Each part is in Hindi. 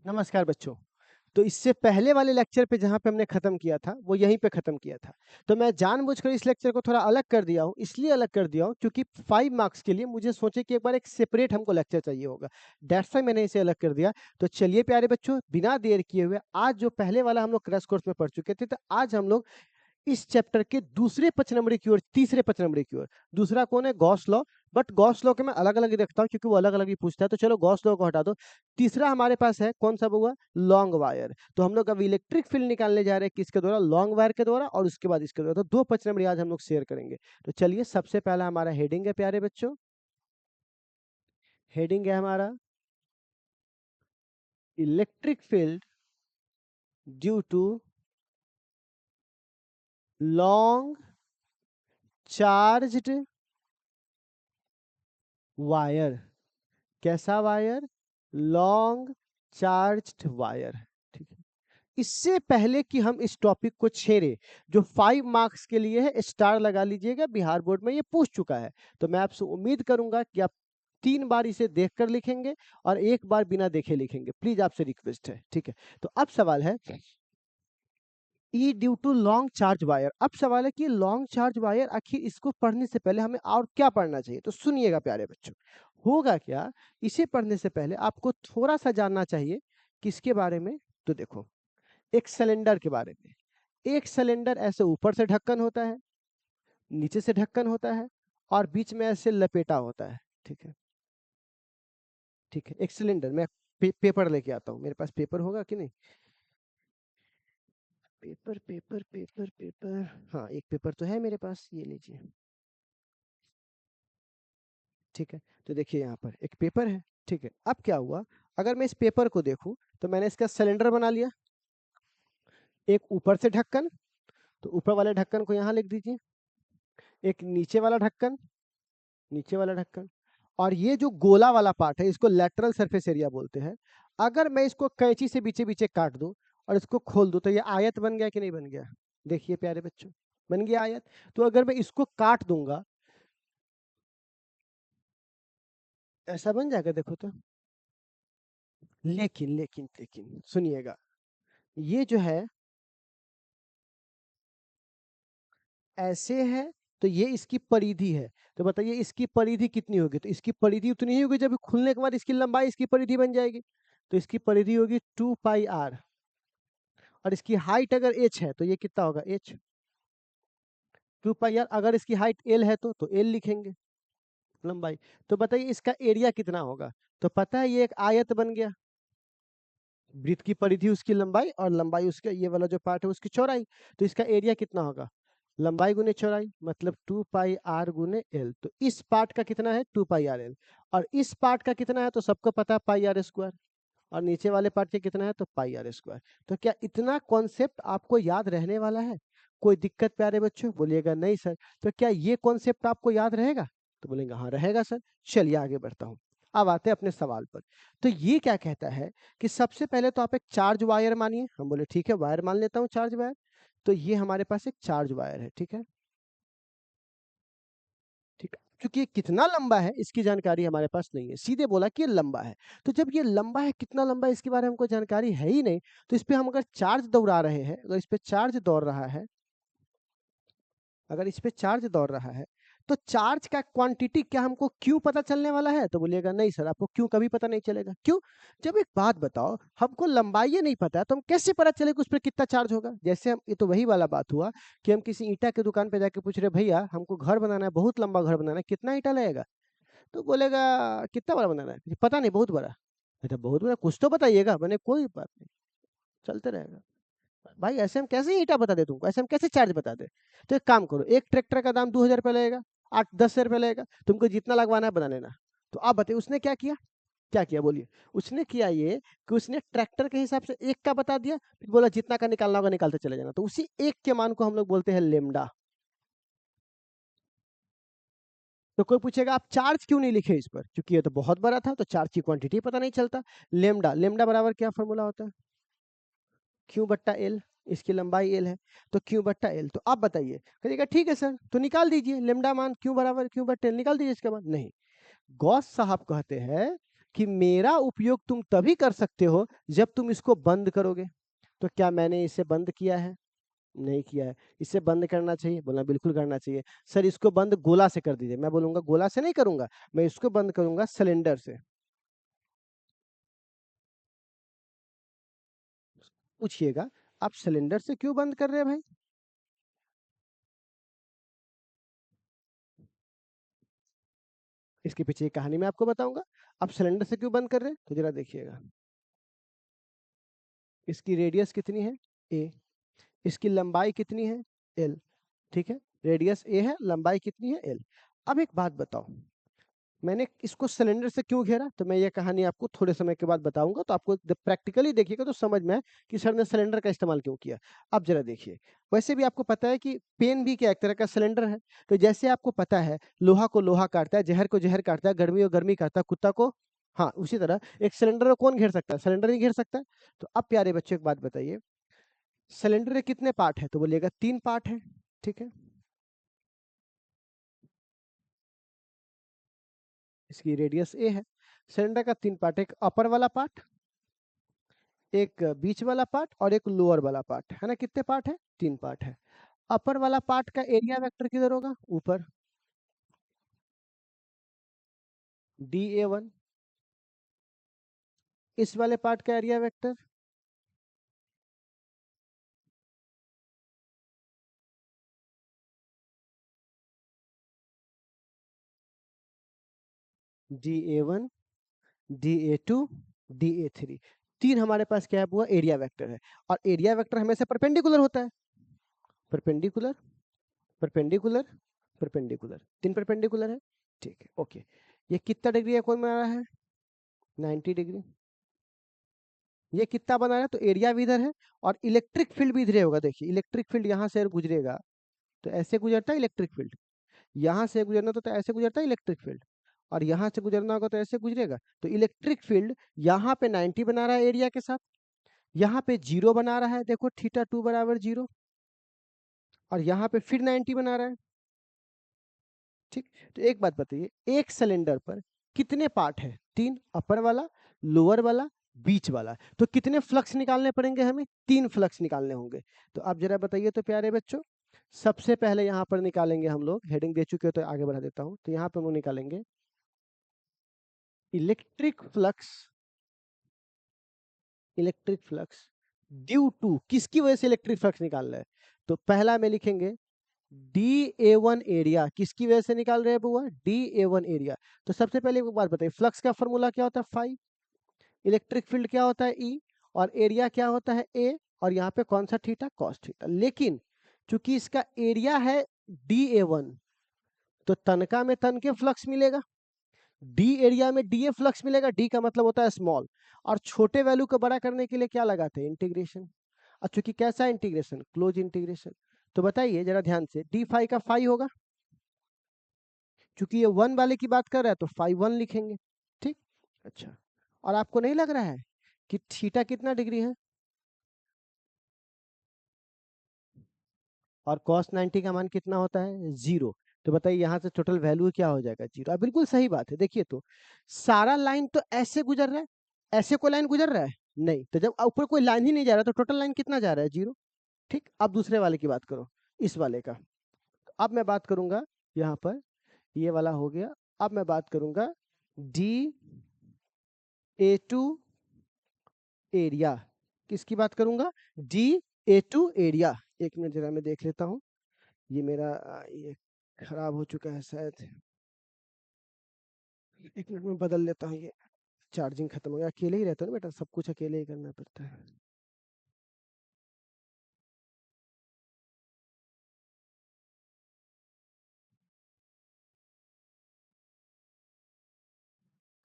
नमस्कार बच्चों। तो इससे पहले वाले लेक्चर पे जहाँ पे हमने खत्म किया था, वो यहीं पे खत्म किया था। तो मैं जानबूझकर इस लेक्चर को थोड़ा अलग कर दिया हूँ, इसलिए अलग कर दिया हूँ क्योंकि 5 मार्क्स के लिए मुझे सोचे कि एक बार एक सेपरेट हमको लेक्चर चाहिए होगा। दैट्स व्हाई मैंने इसे अलग कर दिया। तो चलिए प्यारे बच्चों, बिना देर किए हुए आज जो पहले वाला हम लोग क्रैश कोर्स में पढ़ चुके थे, तो आज हम लोग इस चैप्टर के दूसरे 5 नंबर की ओर, तीसरे 5 नंबर की ओर। दूसरा कौन है? Gauss law. But Gauss law के मैं अलग-अलग ही रखता हूँ क्योंकि वो अलग-अलग ही पूछता है, तो चलो गॉस लॉ को हटा दो। तीसरा हमारे पास है कौन सा बउआ? Long wire. तो हम लोग अब इलेक्ट्रिक फील्ड निकालने जा रहे हैं किसके द्वारा? लॉन्ग वायर के द्वारा, और उसके बाद इसके द्वारा। तो 2 5 नंबर आज हम लोग शेयर करेंगे। तो चलिए सबसे पहला हमारा हेडिंग है प्यारे बच्चों। हेडिंग है हमारा electric field due to long charged wire. कैसा वायर? Long charged wire. ठीक है। इससे पहले कि हम इस टॉपिक को छेड़े, जो 5 मार्क्स के लिए है, स्टार लगा लीजिएगा, बिहार बोर्ड में ये पूछ चुका है। तो मैं आपसे उम्मीद करूंगा कि आप 3 बार इसे देखकर लिखेंगे और 1 बार बिना देखे लिखेंगे। प्लीज आपसे रिक्वेस्ट है, ठीक है। तो अब सवाल है E due to long charge wire. अब सवाल है कि लॉन्ग चार्ज वायर, आखिर इसको पढ़ने से पहले हमें और क्या पढ़ना चाहिए? तो सुनिएगा प्यारे बच्चों, होगा क्या, इसे पढ़ने से पहले आपको थोड़ा सा जानना चाहिए किसके बारे में। तो देखो, एक सिलेंडर के बारे में। एक सिलेंडर ऐसे ऊपर से ढक्कन होता है, नीचे से ढक्कन होता है, और बीच में ऐसे लपेटा होता है। ठीक है, ठीक है। एक सिलेंडर, मैं पेपर लेके आता हूँ। मेरे पास पेपर होगा कि नहीं? पेपर पेपर पेपर पेपर, हाँ एक पेपर तो है मेरे पास, ये लीजिए। ठीक है, तो देखिए यहाँ पर एक पेपर है। ठीक है, अब क्या हुआ, अगर मैं इस पेपर को देखूं तो मैंने इसका सिलेंडर बना लिया। एक ऊपर से ढक्कन, तो ऊपर वाले ढक्कन को यहाँ लिख दीजिए। एक नीचे वाला ढक्कन, नीचे वाला ढक्कन, और ये जो गोला वाला पार्ट है इसको लेटरल सरफेस एरिया बोलते हैं। अगर मैं इसको कैंची से बीचे बीचे काट दूं और इसको खोल दूं तो ये आयत बन गया कि नहीं बन गया? देखिए प्यारे बच्चों, बन गया आयत। तो अगर मैं इसको काट दूंगा, ऐसा बन जाएगा, देखो तो। लेकिन लेकिन लेकिन सुनिएगा, ये जो है ऐसे है, तो ये इसकी परिधि है। तो बताइए इसकी परिधि कितनी होगी? तो इसकी परिधि उतनी ही होगी, जब खुलने के बाद इसकी लंबाई इसकी परिधि बन जाएगी। तो इसकी परिधि होगी 2 पाई आर, और इसकी हाइट अगर h है तो ये कितना होगा? h 2 pi R. अगर इसकी हाइट l है तो l लिखेंगे लंबाई। तो बताइए इसका एरिया कितना होगा? तो पता है ये एक आयत बन गया। वृत्त की परिधि उसकी लंबाई, और लंबाई उसका ये वाला जो पार्ट है उसकी चौड़ाई। तो इसका एरिया कितना होगा? लंबाई गुने चौड़ाई, मतलब 2 पाई आर गुने एल। तो इस पार्ट का कितना है? 2 पाई आर एल। और इस पार्ट का कितना है? तो सबको पता है पाई आर स्क्वायर। और नीचे वाले पार्ट के कितना है? तो पाई आर स्क्वायर। तो क्या इतना कॉन्सेप्ट आपको याद रहने वाला है? कोई दिक्कत प्यारे बच्चों? बोलिएगा नहीं सर। तो क्या ये कॉन्सेप्ट आपको याद रहेगा? तो बोलेंगे हाँ रहेगा सर। चलिए आगे बढ़ता हूँ। अब आते हैं अपने सवाल पर। तो ये क्या कहता है कि सबसे पहले तो आप एक चार्ज वायर मानिए। हम बोले ठीक है, वायर मान लेता हूँ, चार्ज वायर। तो ये हमारे पास एक चार्ज वायर है, ठीक है, ठीक है। क्योंकि ये कितना लंबा है इसकी जानकारी हमारे पास नहीं है, सीधे बोला कि ये लंबा है। तो जब ये लंबा है, कितना लंबा है इसके बारे में हमको जानकारी है ही नहीं, तो इस पे हम अगर चार्ज दौड़ा रहे हैं, अगर इस पे चार्ज दौड़ रहा है, अगर इस पे चार्ज दौड़ रहा है, तो चार्ज का क्वांटिटी क्या हमको क्यों पता चलने वाला है? तो बोलिएगा नहीं सर, आपको क्यों कभी पता नहीं चलेगा। क्यों? जब एक बात बताओ, हमको लंबाई ही नहीं पता है तो हम कैसे पता चलेगा उस पर कितना चार्ज होगा? जैसे हम, ये तो वही वाला बात हुआ कि हम किसी ईंटा की दुकान पे जाके पूछ रहे, भैया हमको घर बनाना है, बहुत लंबा घर बनाना है, कितना ईंटा लगेगा? तो बोलेगा कितना बड़ा बनाना है? पता नहीं, बहुत बड़ा। अच्छा बहुत बड़ा, कुछ तो बताइएगा। मैंने कोई बात नहीं, चलते रहेगा। भाई ऐसे हम कैसे ईंटा बता दे तुमको, ऐसे हम कैसे चार्ज बता दे? तो एक काम करो, एक ट्रैक्टर का दाम 2000 रुपये लगेगा, 8-10 रुपये लगेगा, तुमको जितना लगवाना है बना लेना। तो आप बताइए उसने क्या किया? क्या किया बोलिए? उसने किया ये कि उसने ट्रैक्टर के हिसाब से एक का बता दिया, फिर बोला जितना का निकालना होगा निकालते चले जाना। तो उसी एक के मान को हम लोग बोलते हैं लेमडा। तो कोई पूछेगा आप चार्ज क्यों नहीं लिखे इस पर? क्योंकि ये तो बहुत बड़ा था, तो चार्ज की क्वांटिटी पता नहीं चलता। लेमडा, लेमडा बराबर क्या फॉर्मूला होता है? क्यू बट्टा एल। इसकी लंबाई एल है, तो क्यू बट्टा एल। तो आप बताइए, कहिएगा ठीक है सर, तो निकाल दीजिए लेमडा मान, क्यू बराबर क्यू बट्टा एल, निकाल दीजिए इसके बाद। नहीं, गॉस साहब कहते हैं कि मेरा उपयोग तुम तभी कर सकते हो जब तुम इसको बंद करोगे। तो क्या मैंने इसे बंद किया है? नहीं किया है। इसे बंद करना चाहिए? बोला बिल्कुल करना चाहिए। सर इसको बंद गोला से कर दीजिए। मैं बोलूँगा गोला से नहीं करूँगा, मैं इसको बंद करूँगा सिलेंडर से। पूछिएगा, आप सिलेंडर से क्यों बंद कर रहे हैं भाई? इसके पीछे एक कहानी मैं आपको बताऊँगा। आप सिलेंडर से क्यों बंद कर रहे हैं? तो ज़रा देखिएगा। इसकी रेडियस कितनी है? ए। इसकी लंबाई कितनी है? एल। ठीक है? रेडियस ए है, लंबाई कितनी है? एल। अब एक बात बताओ, मैंने इसको सिलेंडर से क्यों घेरा? तो मैं ये कहानी आपको थोड़े समय के बाद बताऊँगा, तो आपको जब प्रैक्टिकली देखिएगा तो समझ में आए कि सर ने सिलेंडर का इस्तेमाल क्यों किया। अब ज़रा देखिए, वैसे भी आपको पता है कि पेन भी क्या एक तरह का सिलेंडर है। तो जैसे आपको पता है लोहा को लोहा काटता है, जहर को जहर काटता है, गर्मी को गर्मी काटता है, कुत्ता को हाँ, उसी तरह एक सिलेंडर को कौन घेर सकता है? सिलेंडर ही घेर सकता है। तो अब प्यारे बच्चों एक बात बताइए, सिलेंडर के कितने पार्ट हैं? तो बोलिएगा 3 पार्ट हैं, ठीक है? इसकी रेडियस ए है। सिलेंडर का 3 पार्ट, एक अपर वाला पार्ट, एक बीच वाला पार्ट और एक लोअर वाला पार्ट, है ना? कितने पार्ट है? 3 पार्ट है। अपर वाला पार्ट का एरिया वेक्टर किधर होगा? ऊपर, DA1। इस वाले पार्ट का area vector DA1, DA2, DA3। 3 हमारे पास क्या है? वो एरिया वेक्टर है। और एरिया वेक्टर हमेशा परपेंडिकुलर होता है। Perpendicular, perpendicular, perpendicular. 3 परपेंडिकुलर है। ठीक है, ओके। ये कितना डिग्री है कौन बना रहा है? 90 डिग्री। ये कितना बना रहा है? तो एरिया भी इधर है और इलेक्ट्रिक फील्ड भी इधर होगा। देखिए इलेक्ट्रिक फील्ड यहाँ से गुजरेगा तो ऐसे गुजरता है इलेक्ट्रिक फील्ड। यहाँ से गुजरना तो ऐसे गुजरता है इलेक्ट्रिक फील्ड। और यहाँ से गुजरना होगा तो ऐसे गुजरेगा। तो इलेक्ट्रिक फील्ड यहाँ पे 90 बना रहा है एरिया के साथ, यहाँ पे 0 बना रहा है, देखो θ2 बराबर 0, और यहाँ पे फिर 90 बना रहा है। ठीक। तो एक बात बताइए, एक सिलेंडर पर कितने पार्ट है? 3, अपर वाला, लोअर वाला, बीच वाला। तो कितने फ्लक्स निकालने पड़ेंगे हमें? 3 फ्लक्स निकालने होंगे। तो अब जरा बताइए तो प्यारे बच्चों, सबसे पहले यहाँ पर निकालेंगे हम लोग, हेडिंग दे चुके हो तो आगे बढ़ा देता हूँ। तो यहाँ पर हम लोग निकालेंगे electric flux, electric flux due to, किसकी वजह से इलेक्ट्रिक फ्लक्स निकाल रहा है? तो पहला में लिखेंगे DA1 एरिया, किसकी वजह से निकाल रहे हैं बुआ? DA1 area. तो सबसे पहले एक बात बताइए, फ्लक्स का फॉर्मूला क्या होता है? फाई। इलेक्ट्रिक फील्ड क्या होता है? ई। और एरिया क्या होता है? ए। और यहाँ पे कौन सा थीटा? Cos theta. लेकिन चूंकि इसका एरिया है DA1, तो तनका में तन के फ्लक्स मिलेगा, डी एरिया में DA फ्लक्स मिलेगा। डी का मतलब होता है स्मॉल। और छोटे वैल्यू को बड़ा करने के लिए क्या लगाते हैं? इंटीग्रेशन। और चूंकि कैसा इंटीग्रेशन? Close integration. तो बताइए जरा ध्यान से, डी फाई का फाई होगा, चूंकि ये 1 वाले की बात कर रहा है तो फाई 1 लिखेंगे। ठीक। अच्छा, और आपको नहीं लग रहा है कि थीटा कितना डिग्री है? और cos 90 का मान कितना होता है? 0। तो बताइए यहाँ से टोटल वैल्यू क्या हो जाएगा? 0। बिल्कुल सही बात है। देखिए तो सारा लाइन तो ऐसे गुजर रहा है, ऐसे कोई लाइन गुजर रहा है? नहीं। तो जब ऊपर कोई लाइन ही नहीं जा रहा तो टोटल लाइन कितना जा रहा है? 0। ठीक। अब दूसरे वाले की बात करो, इस वाले का। अब मैं बात करूंगा यहाँ पर, ये वाला हो गया। अब मैं बात करूंगा DA2 एरिया। किसकी बात करूंगा? DA2 area. एक मिनट जरा मैं देख लेता हूँ, ये मेरा ये खराब हो चुका है शायद। एक मिनट में बदल लेता हूँ, ये चार्जिंग खत्म हो गया। अकेले ही रहता हूँ ना बेटा, सब कुछ अकेले ही करना पड़ता है।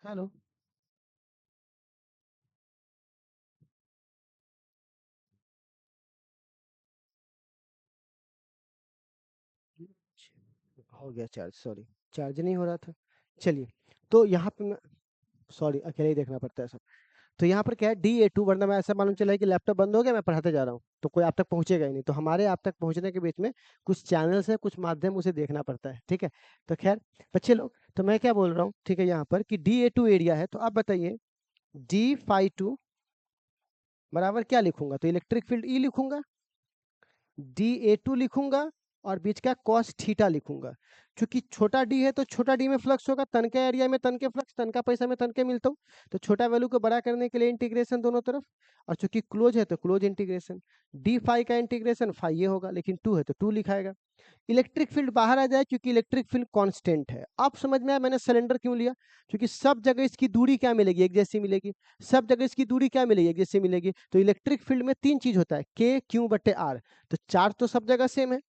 हेलो। हो गया चार्ज, सॉरी, चार्ज नहीं हो रहा था। चलिए, तो यहाँ पे मैं, सॉरी, अकेले ही देखना पड़ता है सब। तो यहाँ पर क्या है DA2, वरना मैं ऐसा मालूम चला है कि लैपटॉप बंद हो गया, मैं पढ़ाते जा रहा हूँ तो कोई आप तक पहुंचेगा ही नहीं। तो हमारे आप तक पहुंचने के बीच में कुछ चैनल्स है, कुछ माध्यम उसे देखना पड़ता है, ठीक है। तो खैर बच्चे लोग, तो मैं क्या बोल रहा हूँ, ठीक है, यहाँ पर कि DA2 एरिया है, तो आप बताइए D phi 2 बराबर क्या लिखूंगा, तो इलेक्ट्रिक फील्ड E लिखूंगा, DA2 लिखूंगा और बीच का cos थीटा लिखूंगा। क्योंकि छोटा d है तो छोटा d में फ्लक्स होगा, तन के एरिया में तन के फ्लक्स, तन का पैसा में तन के मिलता हूँ, तो छोटा वैल्यू को बड़ा करने के लिए इंटीग्रेशन दोनों तरफ, और चूंकि क्लोज है तो क्लोज इंटीग्रेशन, d फाई का इंटीग्रेशन फाई ये होगा, लेकिन 2 है तो 2 लिखाएगा। इलेक्ट्रिक फील्ड बाहर आ जाए क्योंकि इलेक्ट्रिक फील्ड कांस्टेंट है। अब समझ में आया मैंने सिलेंडर क्यों लिया, क्योंकि सब जगह इसकी दूरी क्या मिलेगी, एक जैसी मिलेगी, सब जगह इसकी दूरी क्या मिलेगी, एक जैसी मिलेगी। तो इलेक्ट्रिक फील्ड में 3 चीज होता है, K Q बटे R, तो चार्ज तो सब जगह सेम है,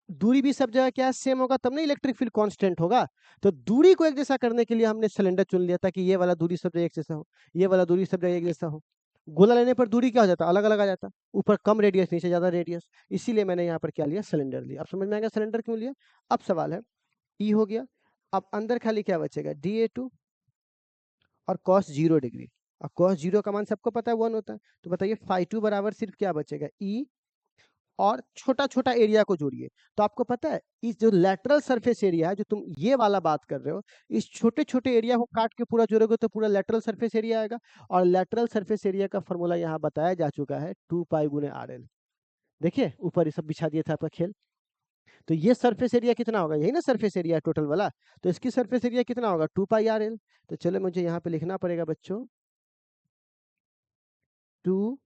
दूरी भी सब जगह क्या सेम होगा, तब ना इलेक्ट्रिक फील्ड कांस्टेंट होगा। तो दूरी को एक जैसा करने के लिए हमने सिलेंडर चुन लिया था कि ये वाला दूरी सब जगह एक जैसा हो, ये वाला दूरी सब जगह एक जैसा हो। गोला लेने पर दूरी क्या हो जाता, अलग अलग आ जाता, ऊपर कम रेडियस नीचे ज्यादा रेडियस, इसीलिए मैंने यहाँ पर क्या लिया, सिलेंडर लिया। अब समझ में आएगा सिलेंडर क्यों लिया। अब सवाल है, ई हो गया, अब अंदर खाली क्या बचेगा, DA2 और cos 0 डिग्री, और cos 0 का मान सबको पता है 1 होता है, तो बताइए फाई 2 बराबर सिर्फ क्या बचेगा, ई, और छोटा छोटा एरिया को जोड़िए। तो आपको पता है इस जो लेटरल सरफेस एरिया है, जो तुम ये वाला बात कर रहे हो, इस छोटे छोटे एरिया को काट के पूरा जोड़ोगे तो पूरा लेटरल सरफेस एरिया आएगा, और लेटरल सरफेस एरिया का फॉर्मूला यहाँ बताया जा चुका है 2 पाई गुने RL। देखिए ऊपर ये सब बिछा दिया था आपका खेल। तो ये सरफेस एरिया कितना होगा, यही ना सरफेस एरिया टोटल वाला, तो इसकी सरफेस एरिया कितना होगा 2 पाई RL। तो चलो मुझे यहाँ पे लिखना पड़ेगा बच्चों 2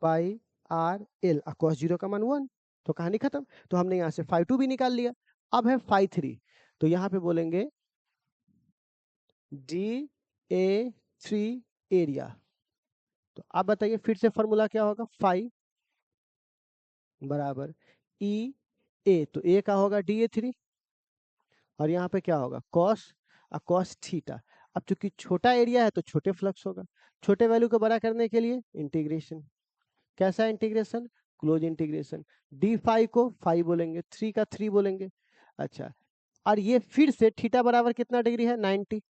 पाई RL, cos 0 का मान 1, तो कहानी खत्म। तो हमने यहाँ से फाई 2 भी निकाल लिया। अब है फाई 3, तो यहाँ पे बोलेंगे DA3 एरिया। तो आप बताइए फिर से फॉर्मूला क्या होगा, फाई बराबर E A, तो A का होगा DA3, और यहाँ पे क्या होगा cos थीटा। अब चूंकि छोटा एरिया है तो छोटे फ्लक्स होगा, छोटे वैल्यू को बड़ा करने के लिए इंटीग्रेशन, कैसा integration, close integration. D phi को फाई बोलेंगे, 3 का 3 बोलेंगे। अच्छा, और ये फिर से थीटा बराबर कितना डिग्री है, 90।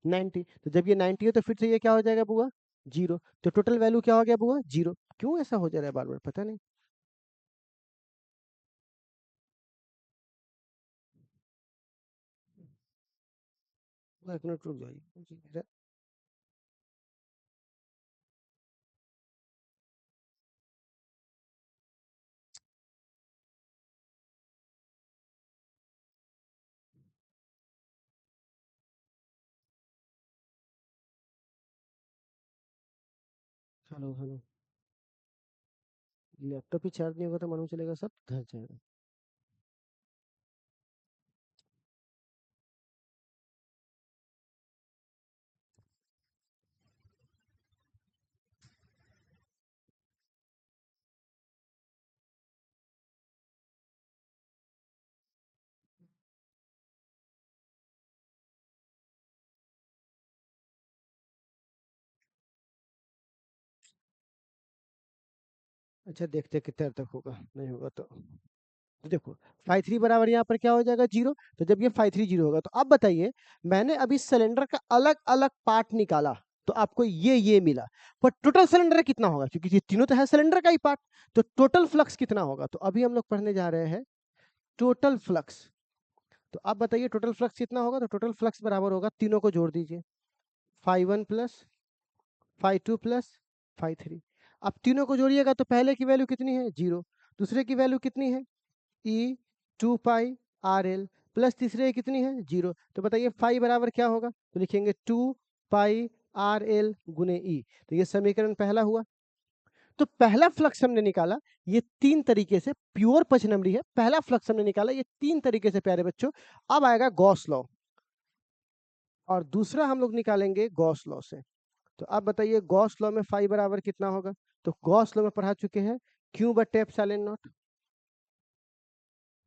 90, तो जब ये 90 है तो फिर से ये क्या हो जाएगा बुआ, 0। तो टोटल वैल्यू क्या हो गया बुआ, 0। क्यों ऐसा हो जा रहा है बार बार, पता नहीं। एक मिनट रुक जाइए। हेलो हेलो, लैपटॉप ही चार्ज नहीं होगा तो मालूम चलेगा सब घर जाएगा। अच्छा देखते हैं कितने तक होगा, नहीं होगा तो देखो फाई 3 बराबर यहाँ पर क्या हो जाएगा, 0। तो जब ये फाई 3 0 होगा, तो अब बताइए मैंने अभी सिलेंडर का अलग अलग पार्ट निकाला तो आपको ये मिला, पर टोटल सिलेंडर कितना होगा, क्योंकि ये तीनों तो है सिलेंडर का ही पार्ट, तो टोटल फ्लक्स कितना होगा। तो अभी हम लोग पढ़ने जा रहे हैं टोटल फ्लक्स। तो आप बताइए टोटल फ्लक्स कितना होगा, तो टोटल फ्लक्स बराबर होगा, तीनों को जोड़ दीजिए, phi 1 plus phi 2 plus phi 3। अब तीनों को जोड़िएगा तो पहले की वैल्यू कितनी है, 0, दूसरे की वैल्यू कितनी है, ई 2 पाई RL, प्लस तीसरे की कितनी है, 0। तो बताइए फाई बराबर क्या होगा, तो लिखेंगे 2 पाई RL गुने ई। तो ये समीकरण पहला हुआ। तो पहला फ्लक्स हमने निकाला, ये 3 तरीके से, प्योर पचनमरी है, पहला फ्लक्स हमने निकाला ये 3 तरीके से प्यारे बच्चों। अब आएगा गॉस लॉ, और दूसरा हम लोग निकालेंगे गॉस लॉ से। तो आप बताइए गॉस लॉ में फाई बराबर कितना होगा, तो गॉस लॉ में पढ़ा चुके हैं, क्यू बटे एप्सिलॉन नॉट,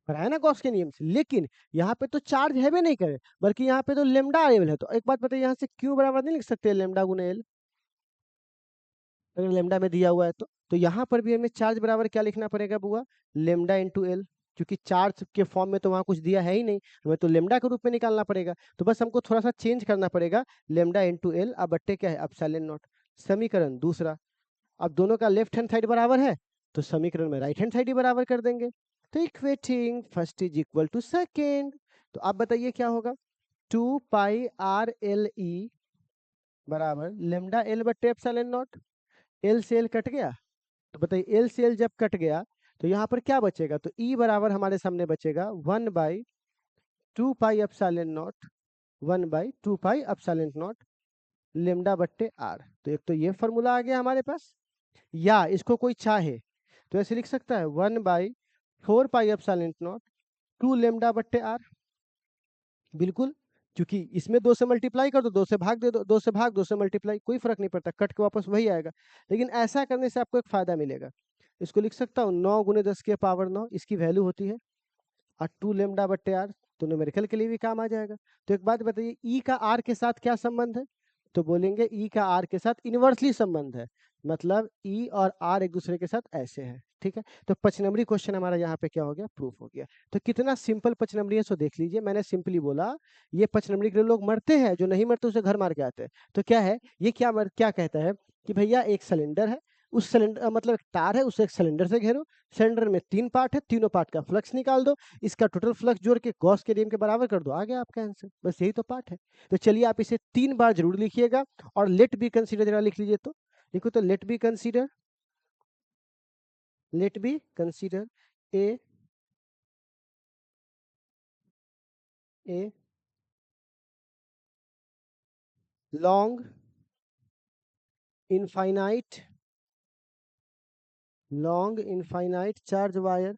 पढ़ाया ना गॉस के नियम से। लेकिन यहाँ पे तो चार्ज है भी नहीं करे, बल्कि यहाँ पे तो लेमडा लेवल है। तो एक बात बताइए, यहाँ से क्यू बराबर नहीं लिख सकते लेमडा गुने एल, अगर लेमडा में दिया हुआ है तो यहाँ पर भी हमें चार्ज बराबर क्या लिखना पड़ेगा बुआ, लेमडा इंटू एल। क्योंकि चार्ज के फॉर्म में तो वहां कुछ दिया है ही नहीं, हमें तो लेमडा के रूप में निकालना पड़ेगा। तो बस हमको थोड़ा सा चेंज करना पड़ेगा, लेमडा इंटू एल अब बट्टे क्या है एप्सिलॉन नॉट। समीकरण दूसरा, अब दोनों का लेफ्ट हैंड साइड बराबर है तो समीकरण में राइट हैंड साइड ही बराबर कर देंगे। तो equating first is equal to second. तो आप बताइए क्या होगा, 2 पाई आर एल ई बराबर लेमडा एल बट्टे एप्सिलॉन नॉट। एल से एल कट गया, तो बताइए एल से एल जब कट गया तो यहाँ पर क्या बचेगा, तो ई बराबर हमारे सामने बचेगा 1/2 pi epsilon not, 1/2 pi epsilon not lambda बट्टे आर। तो एक तो ये फॉर्मूला आ गया हमारे पास, या इसको कोई चाहे तो ऐसे लिख सकता है 1/4 पाई एप्सिलॉन नॉट 2 लेमडा बट्टे आर। बिल्कुल, क्योंकि इसमें 2 से मल्टीप्लाई कर दो, 2 से भाग दे दो, 2 से भाग 2 से मल्टीप्लाई, कोई फर्क नहीं पड़ता, कट के वापस वही आएगा। लेकिन ऐसा करने से आपको एक फायदा मिलेगा, इसको लिख सकता हूँ 9 गुने 10 के पावर 9 इसकी वैल्यू होती है, और 2 लेमडा बट्टे आर तो न्यूमेरिकल के लिए भी काम आ जाएगा। तो एक बात बताइए, ई का आर के साथ क्या संबंध है, तो बोलेंगे ई का आर के साथ इनवर्सली संबंध है, मतलब ई और आर एक दूसरे के साथ ऐसे है। ठीक है, तो 5 नंबरी क्वेश्चन हमारा यहाँ पे क्या हो गया, प्रूफ हो गया। तो कितना सिंपल 5 नंबरी है, सो देख लीजिए, मैंने सिंपली बोला ये 5 नंबरी के लिए लोग मरते हैं, जो नहीं मरते उसे घर मार के आते हैं। तो क्या है ये, क्या कहता है कि भैया एक सिलेंडर है, उस सिलेंडर मतलब एक तार है, उसे एक सिलेंडर से घेरो, सिलेंडर में 3 पार्ट है, तीनों पार्ट का फ्लक्स निकाल दो, इसका टोटल फ्लक्स जोड़ के गॉस के नियम के बराबर कर दो, आ गया आपका आंसर। बस यही तो पार्ट है। तो चलिए आप इसे 3 बार जरूर लिखिएगा, और लेट बी कंसीडर जरा लिख लीजिए, तो देखो, तो let be consider, let be consider a long infinite charge wire,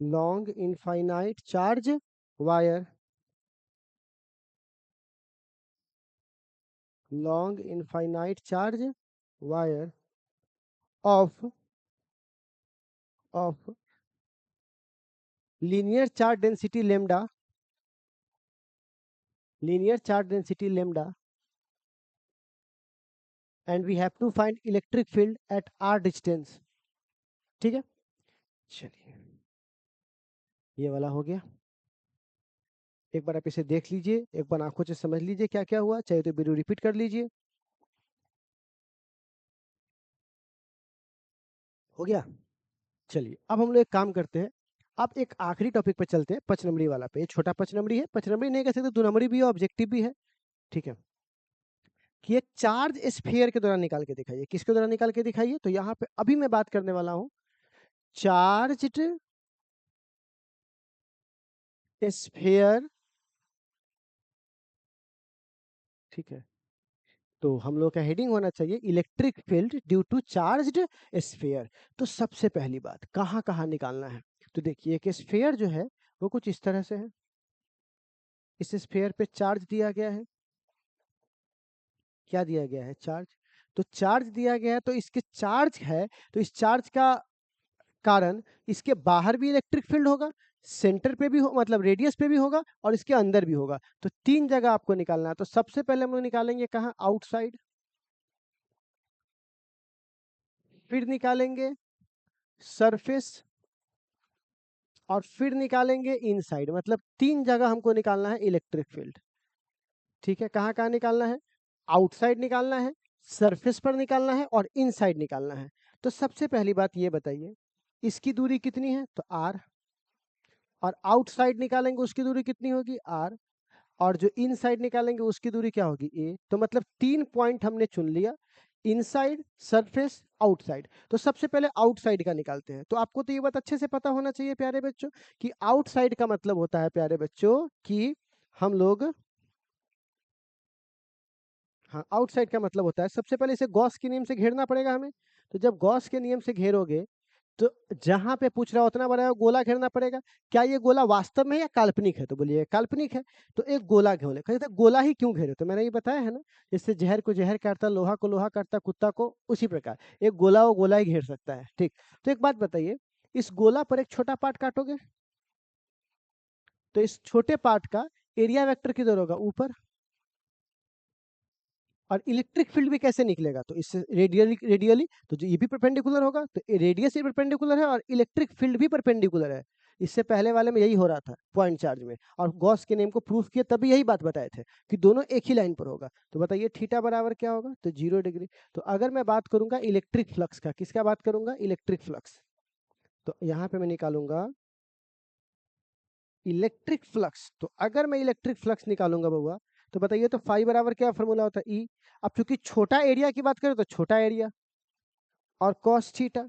long infinite charge wire, long infinite charge wire of linear charge density lambda, linear charge density lambda, and we have to find electric field at R distance. ठीक है, चलिए ये वाला हो गया। एक बार आप इसे देख लीजिए, एक बार आंखों से समझ लीजिए क्या क्या हुआ, चाहे तो वीडियो रिपीट कर लीजिए। हो गया, चलिए अब हम लोग एक काम करते हैं, आप एक आखिरी टॉपिक पे चलते हैं, 5 नंबरी वाला पे। छोटा 5 नंबरी है, 5 नंबरी नहीं कह सकते, 2 नंबरी भी है, ऑब्जेक्टिव भी है। ठीक है, कि एक चार्ज स्फीयर के दौरान निकाल के दिखाइए, किसके दौरान निकाल के दिखाइए, तो यहाँ पे अभी मैं बात करने वाला हूँ चार्ज्ड स्फीयर। ठीक है, तो हम लोग का हेडिंग होना चाहिए electric field due to charged sphere. तो सबसे पहली बात कहाँ कहाँ निकालना है, तो देखिए एक स्फीयर जो है वो कुछ इस तरह से है, इस स्फीयर पे चार्ज दिया गया है, क्या दिया गया है, चार्ज। तो चार्ज दिया गया है, तो इसके चार्ज है, तो इस चार्ज का कारण इसके बाहर भी इलेक्ट्रिक फील्ड होगा, सेंटर पे भी हो, मतलब रेडियस पे भी होगा, और इसके अंदर भी होगा। तो 3 जगह आपको निकालना है। तो सबसे पहले हम लोग निकालेंगे कहाँ, आउटसाइड, फिर निकालेंगे सरफेस, और फिर निकालेंगे इनसाइड। मतलब 3 जगह हमको निकालना है इलेक्ट्रिक फील्ड। ठीक है, कहाँ कहाँ निकालना है, आउटसाइड निकालना है, सरफेस पर निकालना है, और इनसाइड निकालना है। तो सबसे पहली बात ये बताइए, इसकी दूरी कितनी है, तो आर, और आउटसाइड निकालेंगे उसकी दूरी कितनी होगी, आर, और जो इनसाइड निकालेंगे उसकी दूरी क्या होगी, ए। तो मतलब 3 पॉइंट हमने चुन लिया, इनसाइड, सरफेस, आउटसाइड। तो सबसे पहले आउटसाइड का निकालते हैं। तो आपको तो ये बात अच्छे से पता होना चाहिए प्यारे बच्चों, कि आउटसाइड का मतलब होता है प्यारे बच्चों कि हम लोग, हाँ, आउटसाइड का मतलब होता है सबसे पहले इसे गॉस के नियम से घेरना पड़ेगा हमें। तो जब गॉस के नियम से घेरोगे तो जहां पे पूछ रहा है उतना बड़ा गोला घेरना पड़ेगा। क्या ये गोला वास्तव में या काल्पनिक है, तो बोलिए काल्पनिक है। तो एक गोला घेरे, कहते गोला ही क्यों घेरे, तो मैंने ये बताया है ना, जैसे जहर को जहर काटता, लोहा को लोहा काटता, कुत्ता को, उसी प्रकार एक गोला वो गोला ही घेर सकता है। ठीक, तो एक बात बताइए, इस गोला पर एक छोटा पार्ट काटोगे तो इस छोटे पार्ट का एरिया वेक्टर किधर होगा, ऊपर। और इलेक्ट्रिक फील्ड भी कैसे निकलेगा, तो इससे रेडियली रेडियली तो जो ये भी परपेंडिकुलर होगा, तो रेडियस भी परपेंडिकुलर है और इलेक्ट्रिक फील्ड भी परपेंडिकुलर है। इससे पहले वाले में यही हो रहा था पॉइंट चार्ज में, और गॉस के नेम को प्रूफ किया तभी यही बात बताए थे कि दोनों एक ही लाइन पर होगा। तो बताइए थीटा बराबर क्या होगा, तो 0 डिग्री। तो अगर मैं बात करूंगा इलेक्ट्रिक फ्लक्स का, किसका बात करूंगा, इलेक्ट्रिक फ्लक्स, तो यहाँ पे मैं निकालूंगा इलेक्ट्रिक फ्लक्स। तो अगर मैं इलेक्ट्रिक फ्लक्स निकालूंगा बउआ, तो बताइए तो फाई बराबर क्या फॉर्मूला होता है, ई। अब चूंकि छोटा एरिया की बात करें तो छोटा एरिया और कॉस थीटा,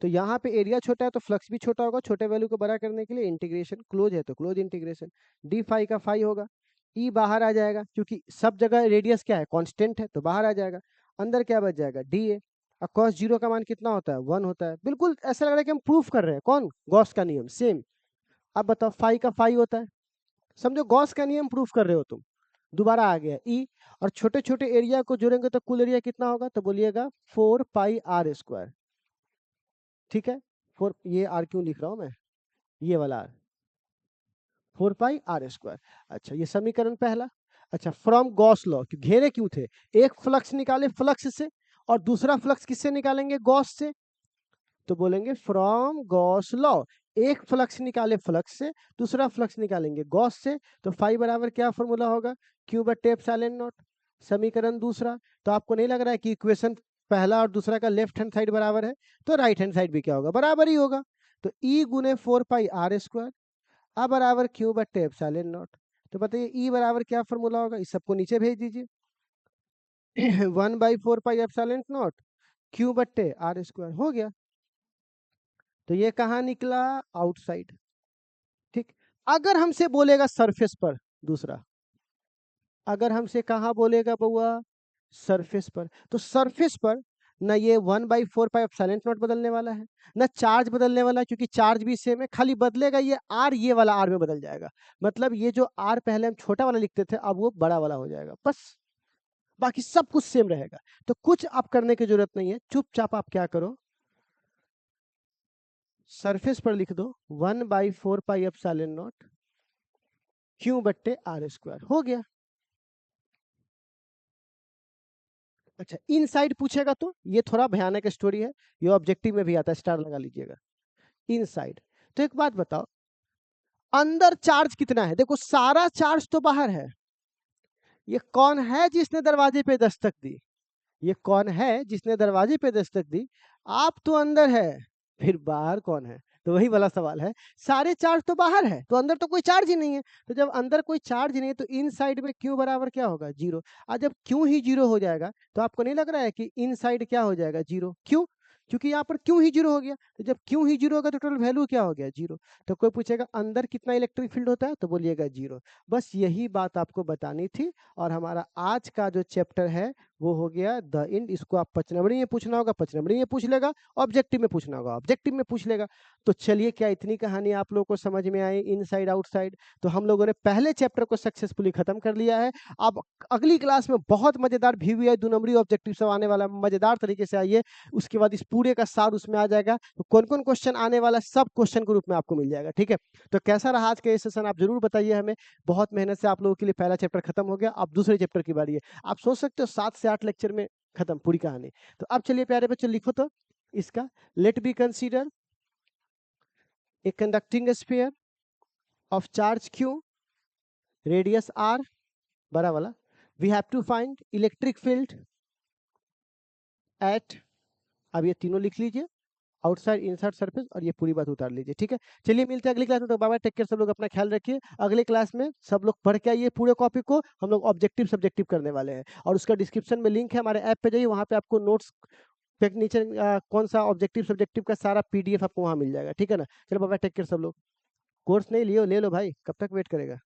तो यहाँ पे एरिया छोटा है तो फ्लक्स भी छोटा होगा। छोटे वैल्यू को बड़ा करने के लिए इंटीग्रेशन, क्लोज है तो क्लोज इंटीग्रेशन, डी फाई का फाई होगा, ई बाहर आ जाएगा क्योंकि सब जगह रेडियस क्या है, कांस्टेंट है, तो बाहर आ जाएगा। अंदर क्या बच जाएगा, डी ए। और कॉस जीरो का मान कितना होता है, 1 होता है। बिल्कुल ऐसा लग रहा है कि हम प्रूफ कर रहे हैं, कौन, गॉस का नियम, सेम। अब बताओ फाई का फाई होता है, समझो गॉस का नियम प्रूफ कर रहे हो तुम। दोबारा आ गया ई, और छोटे छोटे एरिया को जोड़ेंगे तो कुल एरिया कितना होगा, तो बोलिएगा 4 पाई आर स्क्वायर। ठीक है, 4, ये आर क्यों लिख रहा हूं मैं, ये वाला आर, 4 पाई आर स्क्वायर। अच्छा ये समीकरण पहला। अच्छा फ्रॉम गॉस लॉ, घेरे क्यों थे, एक फ्लक्स निकाले फ्लक्स से और दूसरा फ्लक्स किससे निकालेंगे, गॉस से, तो बोलेंगे फ्रॉम गॉस लॉ। एक फ्लक्स निकाले फ्लक्स से, दूसरा फ्लक्स निकालेंगे गॉस से, तो फाई बराबर क्या फॉर्मूला होगा, क्यू बटे एप्सिलॉन नॉट। समीकरण दूसरा। तो आपको नहीं लग रहा है कि इक्वेशन पहला और दूसरा का लेफ्ट हैंड साइड बराबर है, तो राइट हैंड साइड भी क्या होगा, बराबर ही होगा। तो ई गुने 4 पाई आर स्क्वायर अब बराबर क्यू बटे एप्सिलॉन नॉट। तो बताइए ई बराबर क्या फॉर्मूला होगा, इस सबको नीचे भेज दीजिए 1/4 पाई एप्सिलॉन नॉट क्यू बटे आर स्क्वायर, हो गया। तो ये कहाँ निकला, आउटसाइड। ठीक, अगर हमसे बोलेगा सरफेस पर, दूसरा, अगर हमसे कहाँ बोलेगा बउआ, सरफेस पर, तो सरफेस पर ना ये 1/4 पाई एप्सिलॉन नॉट बदलने वाला है, ना चार्ज बदलने वाला है, क्योंकि चार्ज भी सेम है, खाली बदलेगा ये आर, ये वाला आर में बदल जाएगा। मतलब ये जो आर पहले हम छोटा वाला लिखते थे अब वो बड़ा वाला हो जाएगा, बस बाकी सब कुछ सेम रहेगा। तो कुछ आप करने की जरूरत नहीं है, चुपचाप आप क्या करो, सरफेस पर लिख दो 1/4 पाई एप्सिलॉन नॉट क्यू बट्टे आर स्क्वायर, हो गया। अच्छा इनसाइड पूछेगा तो ये थोड़ा भयानक स्टोरी है, ये ऑब्जेक्टिव में भी आता है, स्टार लगा लीजिएगा। इनसाइड, तो एक बात बताओ, अंदर चार्ज कितना है, देखो सारा चार्ज तो बाहर है। ये कौन है जिसने दरवाजे पे दस्तक दी, ये कौन है जिसने दरवाजे पे दस्तक दी, आप तो अंदर है, फिर बाहर कौन है, तो वही वाला सवाल है। सारे चार्ज तो बाहर है तो अंदर तो कोई चार्ज ही नहीं है, तो जब अंदर कोई चार्ज नहीं है तो इन साइड में क्यू बराबर क्या होगा, 0। और जब क्यू ही 0 हो जाएगा तो आपको नहीं लग रहा है कि इन साइड क्या हो जाएगा, 0, क्यों, क्योंकि यहाँ पर क्यू ही 0 हो गया। तो जब क्यू ही 0 होगा तो टोटल वैल्यू क्या हो गया, 0। तो कोई पूछेगा अंदर कितना इलेक्ट्रिक फील्ड होता है, तो बोलिएगा 0। बस यही बात आपको बतानी थी। और हमारा आज का जो चैप्टर है वो हो गया द इंड। इसको आप 5 नंबरी में पूछना होगा, 5 नंबरी में पूछ लेगा, ऑब्जेक्टिव में पूछना होगा, ऑब्जेक्टिव में पूछ लेगा। तो चलिए, क्या इतनी कहानी आप लोगों को समझ में आई, इनसाइड आउटसाइड। तो हम लोगों ने पहले चैप्टर को सक्सेसफुली खत्म कर लिया है। अब अगली क्लास में बहुत मजेदार VVI 2 नंबरी ऑब्जेक्टिव सब आने वाला है, मजेदार तरीके से आइए। उसके बाद इस पूरे का सार उसमें आ जाएगा, तो कौन कौन क्वेश्चन आने वाला सब क्वेश्चन के रूप में आपको मिल जाएगा। ठीक है, तो कैसा रहा आज का ये सेशन आप जरूर बताइए हमें। बहुत मेहनत से आप लोगों के लिए पहला चैप्टर खत्म हो गया, अब दूसरे चैप्टर की बारी है। आप सोच सकते हो 7 से 8 लेक्चर में खत्म पूरी कहानी। तो अब चलिए प्यारे बच्चे लिखो तो इसका, let be consider a conducting sphere of charge q, radius r, बड़ा वाला, we have to find electric field at, अब ये तीनों लिख लीजिए, आउटसाइड इनसाइड सरफेस, और ये पूरी बात उतार लीजिए। ठीक है, चलिए मिलते हैं अगली क्लास में। तो बाबा टेक केयर, सब लोग अपना ख्याल रखिए। अगले क्लास में सब लोग पढ़ के आइए पूरे कॉपी को, हम लोग ऑब्जेक्टिव सब्जेक्टिव करने वाले हैं। और उसका डिस्क्रिप्शन में लिंक है, हमारे ऐप पे जाइए, वहाँ पे आपको नोट्स पे नीचे कौन सा ऑब्जेक्टिव सब्जेक्टिव का सारा PDF आपको वहाँ मिल जाएगा। ठीक है ना, चलो बाबा टेक केयर सब लोग। कोर्स नहीं लियो, ले लो भाई, कब तक वेट करेगा।